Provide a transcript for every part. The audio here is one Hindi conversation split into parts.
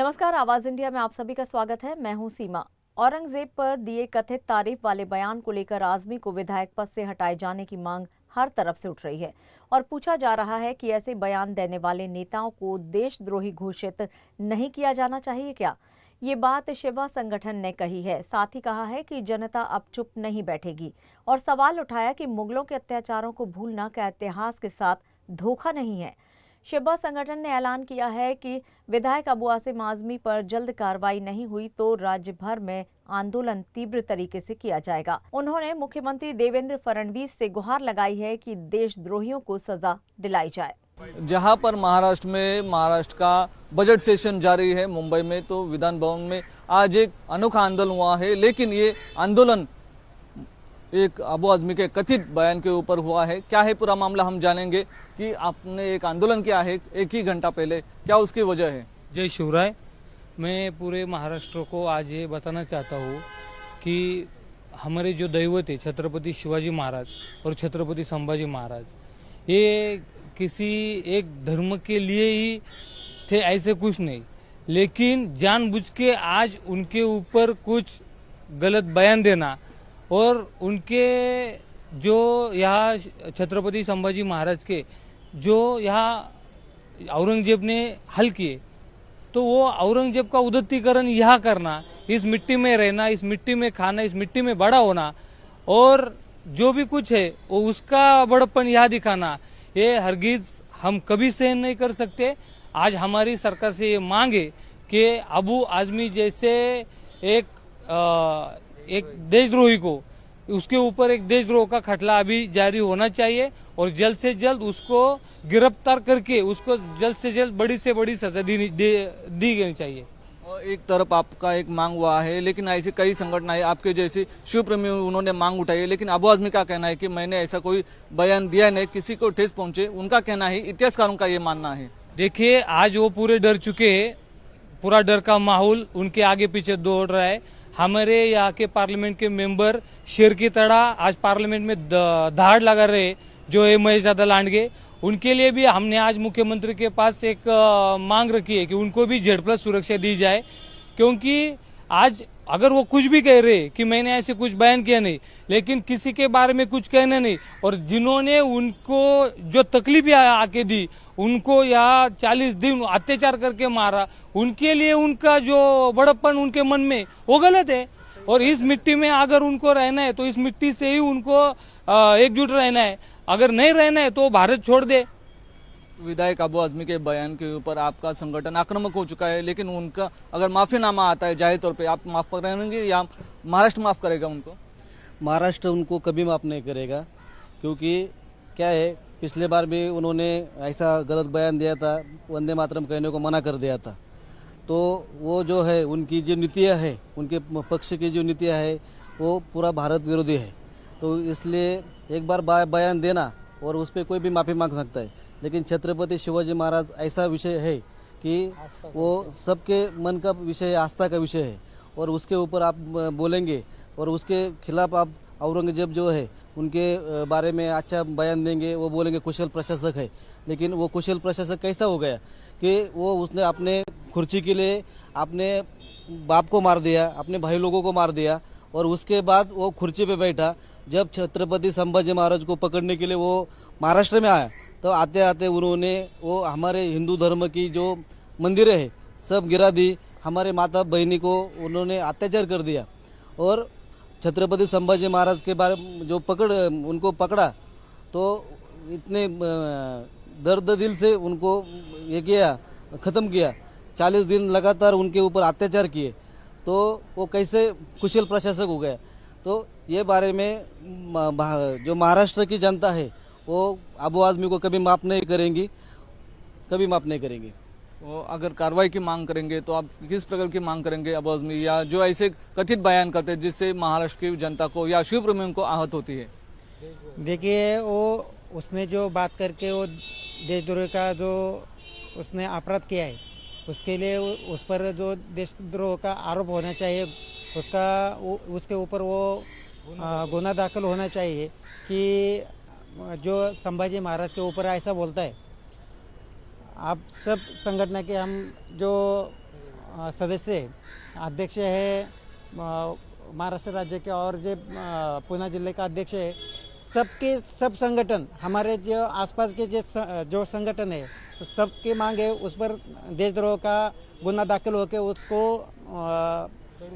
नमस्कार, आवाज इंडिया में आप सभी का स्वागत है। मैं हूं सीमा। औरंगजेब पर दिए कथित तारीफ वाले बयान को लेकर आजमी को विधायक पद से हटाए जाने की मांग हर तरफ से उठ रही है और पूछा जा रहा है कि ऐसे बयान देने वाले नेताओं को देशद्रोही घोषित नहीं किया जाना चाहिए क्या? ये बात शिवा संगठन ने कही है। साथ ही कहा है कि जनता अब चुप नहीं बैठेगी और सवाल उठाया कि मुगलों के अत्याचारों को भूलना क्या इतिहास के साथ धोखा नहीं है। शिवा संगठन ने ऐलान किया है कि विधायक अबू आसिम आजमी पर जल्द कार्रवाई नहीं हुई तो राज्य भर में आंदोलन तीव्र तरीके से किया जाएगा। उन्होंने मुख्यमंत्री देवेंद्र फडणवीस से गुहार लगाई है कि देशद्रोहियों को सजा दिलाई जाए। जहां पर महाराष्ट्र का बजट सेशन जारी है, मुंबई में तो विधान भवन में आज एक अनोखा आंदोलन हुआ है, लेकिन ये आंदोलन एक अबू आजमी के कथित बयान के ऊपर हुआ है। क्या है पूरा मामला, हम जानेंगे कि आपने एक आंदोलन किया है एक ही घंटा पहले, क्या उसकी वजह है? जय शिवराय। मैं पूरे महाराष्ट्र को आज ये बताना चाहता हूँ कि हमारे जो दैवत है छत्रपति शिवाजी महाराज और छत्रपति संभाजी महाराज, ये किसी एक धर्म के लिए ही थे ऐसे कुछ नहीं, लेकिन जानबूझ के आज उनके ऊपर कुछ गलत बयान देना और उनके जो यहाँ छत्रपति संभाजी महाराज के जो यहाँ औरंगजेब ने हल किए, तो वो औरंगजेब का उदात्तीकरण यहाँ करना, इस मिट्टी में रहना, इस मिट्टी में खाना, इस मिट्टी में बड़ा होना और जो भी कुछ है वो उसका बड़प्पन यहाँ दिखाना, ये हरगिज हम कभी सहन नहीं कर सकते। आज हमारी सरकार से ये मांग है कि अबू आजमी जैसे एक देशद्रोही को, उसके ऊपर एक देशद्रोह का खटला अभी जारी होना चाहिए और जल्द से जल्द उसको गिरफ्तार करके उसको जल्द से जल्द बड़ी से बड़ी सजा दी गई चाहिए। और एक तरफ आपका एक मांग हुआ है, लेकिन ऐसे कई संगठन है आपके जैसे शिवप्रेमी, उन्होंने मांग उठाई है, लेकिन अबू आजमी का कहना है कि मैंने ऐसा कोई बयान दिया नहीं, किसी को ठेस पहुंचे, उनका कहना है। इतिहासकारों का ये मानना है। देखिए, आज वो पूरे डर चुके हैं, पूरा डर का माहौल उनके आगे पीछे दौड़ रहा है। हमारे यहाँ के पार्लियामेंट के मेंबर शेर की तरह आज पार्लियामेंट में दहाड़ लगा रहे, जो है महेश दादा लांडगे, उनके लिए भी हमने आज मुख्यमंत्री के पास एक मांग रखी है कि उनको भी Z+ सुरक्षा दी जाए, क्योंकि आज अगर वो कुछ भी कह रहे कि मैंने ऐसे कुछ बयान किया नहीं, लेकिन किसी के बारे में कुछ कहना नहीं, और जिन्होंने उनको जो तकलीफ आके दी, उनको यहाँ 40 दिन अत्याचार करके मारा, उनके लिए उनका जो बड़प्पन उनके मन में वो गलत है। और इस मिट्टी में अगर उनको रहना है तो इस मिट्टी से ही उनको एकजुट रहना है, अगर नहीं रहना है तो भारत छोड़ दे। विधायक अबू आजमी के बयान के ऊपर आपका संगठन आक्रामक हो चुका है, लेकिन उनका अगर माफीनामा आता है जाहिर तौर पे, आप माफ करेंगे या महाराष्ट्र माफ करेगा उनको? महाराष्ट्र उनको कभी माफ नहीं करेगा, क्योंकि क्या है, पिछले बार भी उन्होंने ऐसा गलत बयान दिया था, वंदे मातरम कहने को मना कर दिया था। तो वो जो है उनकी जो नीतियाँ है, उनके पक्ष की जो नीतियाँ है वो पूरा भारत विरोधी है। तो इसलिए एक बार बयान देना और उस पर कोई भी माफ़ी मांग सकता है, लेकिन छत्रपति शिवाजी महाराज ऐसा विषय है कि वो सबके मन का विषय है, आस्था का विषय है, और उसके ऊपर आप बोलेंगे और उसके खिलाफ आप औरंगजेब जो है उनके बारे में अच्छा बयान देंगे, वो बोलेंगे कुशल प्रशासक है, लेकिन वो कुशल प्रशासक कैसा हो गया कि वो उसने अपने कुर्सी के लिए अपने बाप को मार दिया, अपने भाई लोगों को मार दिया, और उसके बाद वो कुर्सी पे बैठा। जब छत्रपति संभाजी महाराज को पकड़ने के लिए वो महाराष्ट्र में आया, तो आते आते उन्होंने वो हमारे हिंदू धर्म की जो मंदिरें है सब गिरा दी, हमारे माता बहनी को उन्होंने अत्याचार कर दिया। और छत्रपति संभाजी महाराज के बारे जो उनको पकड़ा तो इतने दर्द दिल से उनको ये किया, ख़त्म किया। 40 दिन लगातार उनके ऊपर अत्याचार किए, तो वो कैसे कुशल प्रशासक हो गया। तो ये बारे में जो महाराष्ट्र की जनता है वो अबू आजमी को कभी माफ नहीं करेंगी, कभी माफ नहीं करेंगी। वो अगर कार्रवाई की मांग करेंगे तो आप किस प्रकार की मांग करेंगे अबू आजमी, या जो ऐसे कथित बयान करते हैं जिससे महाराष्ट्र की जनता को या शिवप्रेमियों को आहत होती है? देखिए, वो उसने जो बात करके वो देशद्रोह का जो उसने अपराध किया है, उसके लिए उस पर जो देशद्रोह का आरोप होना चाहिए, उसके ऊपर वो गुना दाखिल होना चाहिए कि जो संभाजी महाराज के ऊपर ऐसा बोलता है। आप सब संगठन के हम जो सदस्य है, अध्यक्ष है महाराष्ट्र राज्य के और जो पुणे जिले का अध्यक्ष है, सब संगठन हमारे जो आसपास के जो संगठन है तो सबकी मांग है उस पर देशद्रोह का गुना दाखिल होकर उसको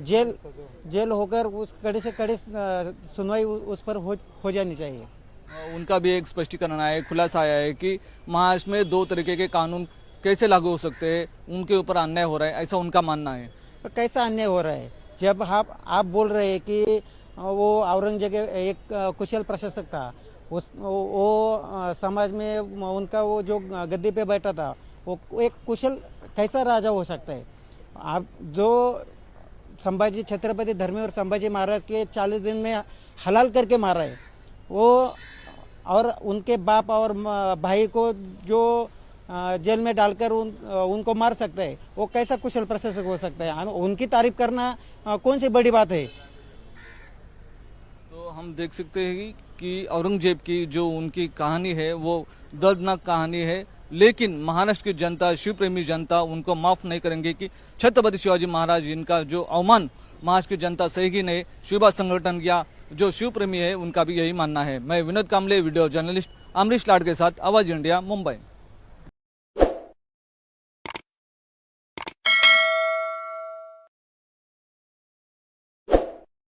जेल होकर उस कड़ी से कड़ी सुनवाई उस पर हो जानी चाहिए। उनका भी एक स्पष्टीकरण आया है, खुलासा आया है कि महाराष्ट्र में 2 तरीके के कानून कैसे लागू हो सकते हैं, उनके ऊपर अन्याय हो रहा है, ऐसा उनका मानना है। तो कैसा अन्याय हो रहा है? जब आप बोल रहे हैं कि वो औरंगजेब एक कुशल प्रशासक था, वो समाज में उनका वो जो गद्दी पे बैठा था वो एक कुशल कैसा राजा हो सकता है? आप जो संभाजी छत्रपति धर्मेंद्र संभाजी महाराज के 40 दिन में हलाल करके मारा है वो, और उनके बाप और भाई को जो जेल में डालकर उनको मार सकता है, वो कैसा कुशल प्रशासक हो सकता है? उनकी तारीफ करना कौन सी बड़ी बात है? तो हम देख सकते हैं कि औरंगजेब की जो उनकी कहानी है वो दर्दनाक कहानी है, लेकिन महाराष्ट्र की जनता, शिव प्रेमी जनता उनको माफ नहीं करेंगे कि छत्रपति शिवाजी महाराज इनका जो अवमान महाराष्ट्र की जनता सहेगी नहीं। शिवबा संगठन या जो शिव प्रेमी है उनका भी यही मानना है। मैं विनोद कामले, वीडियो जर्नलिस्ट अमरीश लाड के साथ आवाज इंडिया, मुंबई।